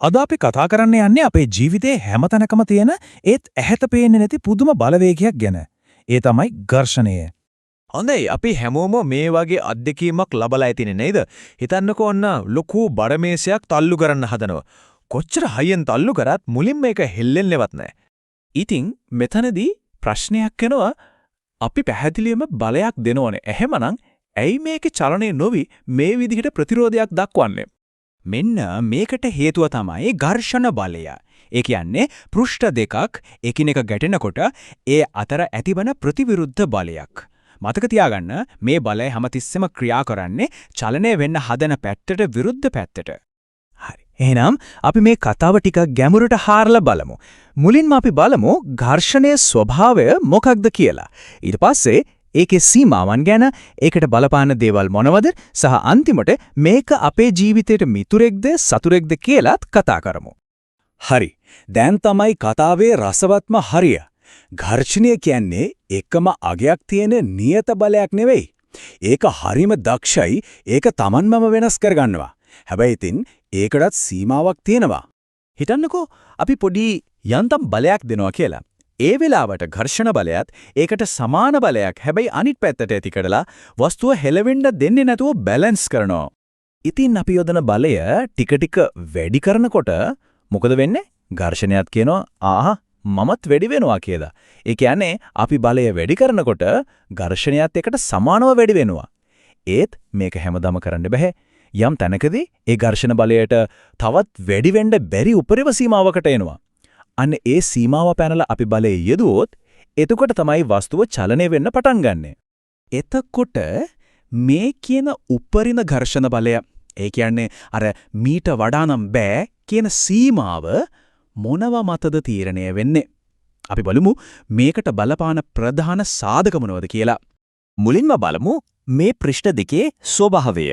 අද අපි කතා කරන්න යන්නේ අපේ ජීවිතේ හැමතැනකම තියෙන ඒත් ඇහැට පේන්නේ නැති පුදුම බලවේගයක් ගැන. ඒ තමයි ඝර්ෂණය. හොඳයි අපි හැමෝම මේ වගේ අත්දැකීමක් ලබලා ඇතිනේ නේද? හිතන්නකෝ ඔන්න ලොකු බරමේසයක් තල්ලු කරන්න හදනවා. කොච්චර හයියෙන් තල්ලු කරත් මුලින්ම ඒක හෙල්ලෙන්නේවත් නැහැ. ඉතින් මෙතනදී ප්‍රශ්නයක් එනවා අපි පැහැදිලිවම බලයක් දෙනෝනේ. එහෙමනම් ඇයි මේකේ චලනය නොවි මේ විදිහට ප්‍රතිරෝධයක් දක්වන්නේ? මෙන්න මේකට හේතුව තමයි ඝර්ෂණ බලය. ඒ කියන්නේ පෘෂ්ඨ දෙකක් එකිනෙක ගැටෙනකොට ඒ අතර ඇතිවන ප්‍රතිවිරුද්ධ බලයක්. මතක තියාගන්න මේ බලය හැමතිස්සෙම ක්‍රියා කරන්නේ චලනය වෙන්න හදන පැත්තට විරුද්ධ පැත්තට. හරි. එහෙනම් අපි මේ කතාව ටිකක් ගැඹුරට හාරලා බලමු. මුලින්ම අපි බලමු ඝර්ෂණයේ ස්වභාවය මොකක්ද කියලා. ඊට පස්සේ ඒකේ සීමාවන් ගැන, ඒකට බලපාන දේවල් මොනවද සහ අන්තිමට මේක අපේ ජීවිතේට මිතුරෙක්ද සතුරෙක්ද කියලාත් කතා කරමු. හරි. දැන් තමයි කතාවේ රසවත්ම හරිය. ඝර්ෂණය කියන්නේ එකම අගයක් තියෙන නියත බලයක් නෙවෙයි. ඒක හරිම දක්ෂයි. ඒක Tamanමම වෙනස් කරගන්නවා. හැබැයි ඉතින් ඒකටත් සීමාවක් තියෙනවා. හිතන්නකෝ අපි පොඩි යන්තම් බලයක් දෙනවා කියලා. ඒ වෙලාවට ඝර්ෂණ බලයත් ඒකට සමාන බලයක් හැබැයි අනිත් පැත්තට ඇති කරලා වස්තුව හෙලවෙන්න දෙන්නේ නැතුව බැලන්ස් කරනවා. ඉතින් අපි යොදන බලය ටික ටික වැඩි කරනකොට මොකද වෙන්නේ? ඝර්ෂණයත් කියනවා මමත් වැඩි වෙනවා කියලා. ඒ කියන්නේ අපි බලය වැඩි කරනකොට ඝර්ෂණයත් එකට සමානව වැඩි වෙනවා. ඒත් මේක හැමදාම කරන්න බෑ. යම් තැනකදී ඒ ඝර්ෂණ බලයට තවත් වැඩි වෙන්න බැරි උපරිම සීමාවකට එනවා. අන්න ඒ සීමාව පැනලා අපි බලය යෙදුවොත් එතකොට තමයි වස්තුව චලනය වෙන්න පටන් ගන්නෙ. එතකොට මේ කියන උපරිම ඝර්ෂණ බලය ඒ කියන්නේ අර මීට වඩා නම් බෑ කියන සීමාව මොනව මතද තීරණය වෙන්නේ? අපි බලමු මේකට බලපාන ප්‍රධාන සාධක මොනවද කියලා. මුලින්ම බලමු මේ පෘෂ්ඨ දෙකේ ස්වභාවය.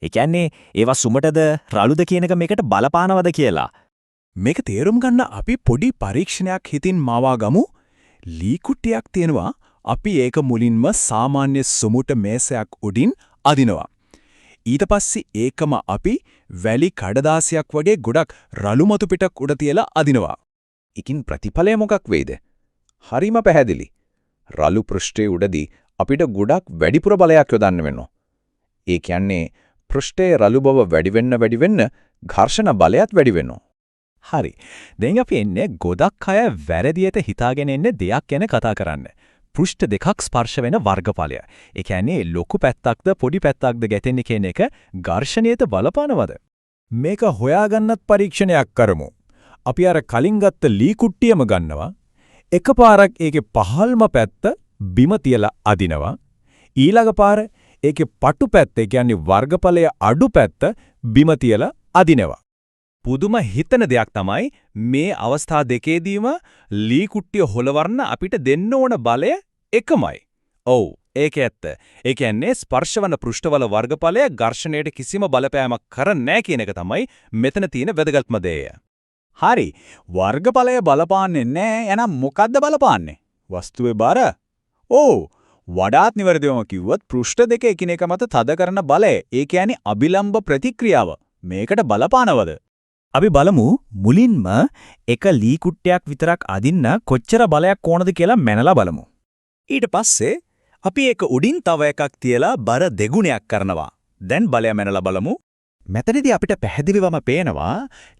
ඒ කියන්නේ ඒවා සුමටද රළුද කියන එක මේකට බලපානවද කියලා. මේක තේරුම් ගන්න අපි පොඩි පරීක්ෂණයක් හිතින් මවා ගමු. ලී කුට්ටියක් තියෙනවා. අපි ඒක මුලින්ම සාමාන්‍ය සුමුට මේසයක් උඩින් අදිනවා. ඊට පස්සේ ඒකම අපි වැලි කඩදාසියක් වගේ ගොඩක් රළු මතු පිටක් උඩ තියලා අදිනවා. ඉකින් ප්‍රතිඵලය මොකක් වෙයිද? හරිම පැහැදිලි. රළු පෘෂ්ඨයේ උඩදී අපිට ගොඩක් වැඩිපුර බලයක් යොදන්න වෙනවා. ඒ කියන්නේ පෘෂ්ඨයේ රළු බව වැඩි වෙන්න ඝර්ෂණ බලයත් වැඩි වෙනවා. හරි. දැන් අපි එන්නේ ගොඩක් අය වැරදියට හිතාගෙන ඉන්නේ දෙයක් ගැන කතා කරන්න. පෘෂ්ඨ දෙකක් ස්පර්ශ වෙන වර්ගඵලය. ඒ කියන්නේ ලොකු පැත්තක්ද පොඩි පැත්තක්ද ගැටෙන්නේ කියන එක ඝර්ෂණයට බලපානවද? මේක හොයාගන්නත් පරීක්ෂණයක් කරමු. අපි අර කලින් ගත්ත ලී කුට්ටියම ගන්නවා. එකපාරක් ඒකේ පහල්ම පැත්ත බිම තියලා අදිනවා. ඊළඟ පාර ඒකේ පටු පැත්ත, ඒ කියන්නේ වර්ගඵලයේ අඩු පැත්ත බිම තියලා අදිනවා. පුදුම හිතන දෙයක් තමයි මේ අවස්ථා දෙකේදීම ලී කුට්ටිය හොලවන්න අපිට දෙන්න ඕන බලය එකමයි. ඔව් ඒක ඇත්ත. ඒ කියන්නේ ස්පර්ශවන පෘෂ්ඨවල වර්ගඵලය ඝර්ෂණයට කිසිම බලපෑමක් කරන්නේ නැහැ කියන එක තමයි මෙතන තියෙන වැදගත්ම දේ. හරි. වර්ගඵලය බලපාන්නේ නැහැ. එහෙනම් මොකද්ද බලපාන්නේ? වස්තුවේ බර. ඔව්. වඩාත් නිවැරදිවම කිව්වොත් පෘෂ්ඨ දෙක එකිනෙක මත තද කරන බලය. ඒ කියන්නේ අභිලම්බ ප්‍රතික්‍රියාව. මේකට බලපානවද? අපි බලමු මුලින්ම එක ලී කුට්ටයක් විතරක් අදින්න කොච්චර බලයක් ඕනද කියලා මැනලා බලමු. ඊට පස්සේ අපි ඒක උඩින් තව එකක් තියලා බර දෙගුණයක් කරනවා. දැන් බලය මැනලා බලමු. මෙතනදී අපිට පැහැදිලිවම පේනවා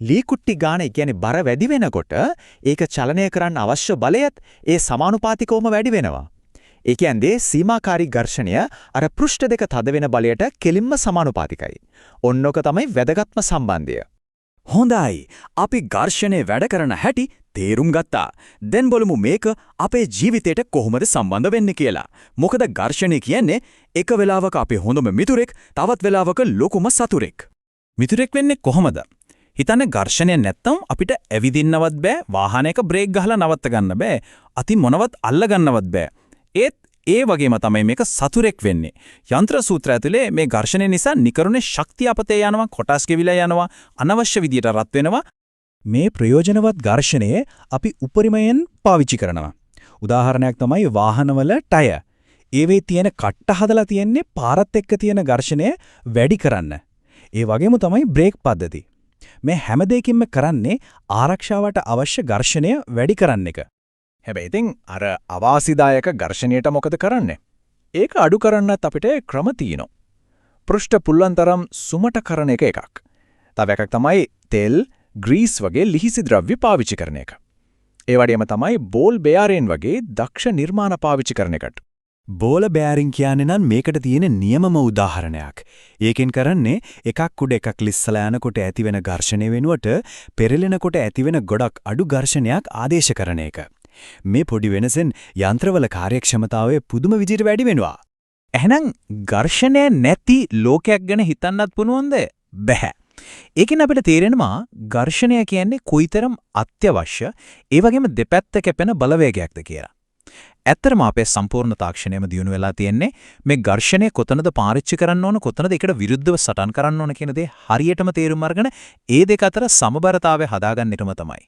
ලී කුට්ටි ගාන කියන්නේ බර වැඩි වෙනකොට ඒක චලනය කරන්න අවශ්‍ය බලයත් ඒ සමානුපාතිකවම වැඩි වෙනවා. ඒ කියන්නේ සීමාකාරී ඝර්ෂණය අර පෘෂ්ඨ දෙක තද වෙන බලයට කෙලින්ම සමානුපාතිකයි. ඔන්නෝක තමයි වැදගත්ම සම්බන්ධය. හොඳයි. අපි ඝර්ෂණේ වැඩ කරන හැටි තේරුම් ගත්තා. දැන් බලමු මේක අපේ ජීවිතයට කොහොමද සම්බන්ධ වෙන්නේ කියලා. මොකද ඝර්ෂණය කියන්නේ එක වෙලාවක අපේ හොඳම මිතුරෙක්, තවත් වෙලාවක ලොකුම සතුරෙක්. මිතුරෙක් වෙන්නේ කොහොමද? හිතන්න ඝර්ෂණය නැත්තම් අපිට ඇවිදින්නවත් බෑ, වාහනයක බ්‍රේක් ගහලා නවත්ත ගන්න බෑ, අතින් මොනවත් අල්ල ගන්නවත් බෑ. ඒ වගේම තමයි මේක සතුරෙක් වෙන්නේ. යන්ත්‍ර සූත්‍ර ඇතුලේ මේ ඝර්ෂණය නිසා නිකරුණේ ශක්තිය අපතේ යනවා, කොටස් කෙවිලා යනවා, අනවශ්‍ය විදියට රත් වෙනවා. මේ ප්‍රයෝජනවත් ඝර්ෂණය අපි උපරිමයෙන් පාවිච්චි කරනවා. උදාහරණයක් තමයි වාහනවල ටයර්. ඒවේ තියෙන කට්ට හදලා තියෙන්නේ පාරත් එක්ක තියෙන ඝර්ෂණය වැඩි කරන්න. ඒ වගේම තමයි බ්‍රේක් පද්ධති. මේ හැම දෙයකින්ම කරන්නේ ආරක්ෂාවට අවශ්‍ය ඝර්ෂණය වැඩි කරන්න එක. හැබැයි ඉතින් අර අවාසිදායක ඝර්ෂණයට මොකද කරන්නේ? ඒක අඩු කරන්නත් අපිට ක්‍රම තියෙනවා. පෘෂ්ඨ පුල්ලන් තරම් සුමට කරන එකක්. තව එකක් තමයි තෙල්, ග්‍රීස් වගේ ලිහිසි ද්‍රව්‍ය පාවිච්චි කරන එක. ඒ වගේම තමයි බෝල් බෙයාරින් වගේ දක්ෂ නිර්මාණ පාවිච්චි කරන එකට. බෝල බෑරින් කියන්නේ නම් මේකට තියෙන නියමම උදාහරණයක්. ඒකෙන් කරන්නේ එකක් උඩ එකක් ලිස්සලා යනකොට ඇතිවෙන ඝර්ෂණය වෙනුවට පෙරලෙනකොට ඇතිවෙන ගොඩක් අඩු ඝර්ෂණයක් ආදේශ කරන එක. මේ පොඩි වෙනසෙන් යන්ත්‍රවල කාර්යක්ෂමතාවය පුදුම විදිහට වැඩි වෙනවා. එහෙනම් ඝර්ෂණය නැති ලෝකයක් ගැන හිතන්නත් පුළුවන්ද? බැහැ. ඒකෙන් අපිට තේරෙනවා ඝර්ෂණය කියන්නේ කොයිතරම් අත්‍යවශ්‍ය ඒ වගේම දෙපැත්ත කැපෙන බලවේගයක්ද කියලා. ඇත්තටම අපේ සම්පූර්ණ තාක්ෂණයම දියුණු වෙලා තියෙන්නේ මේ ඝර්ෂණය කොතනද පාවිච්චි කරන්න ඕන කොතනද ඒකට විරුද්ධව සටන් කරන්න ඕන කියන දේ හරියටම තේරුම් අරගෙන ඒ දෙක අතර සමබරතාවය හදාගන්න එකම තමයි.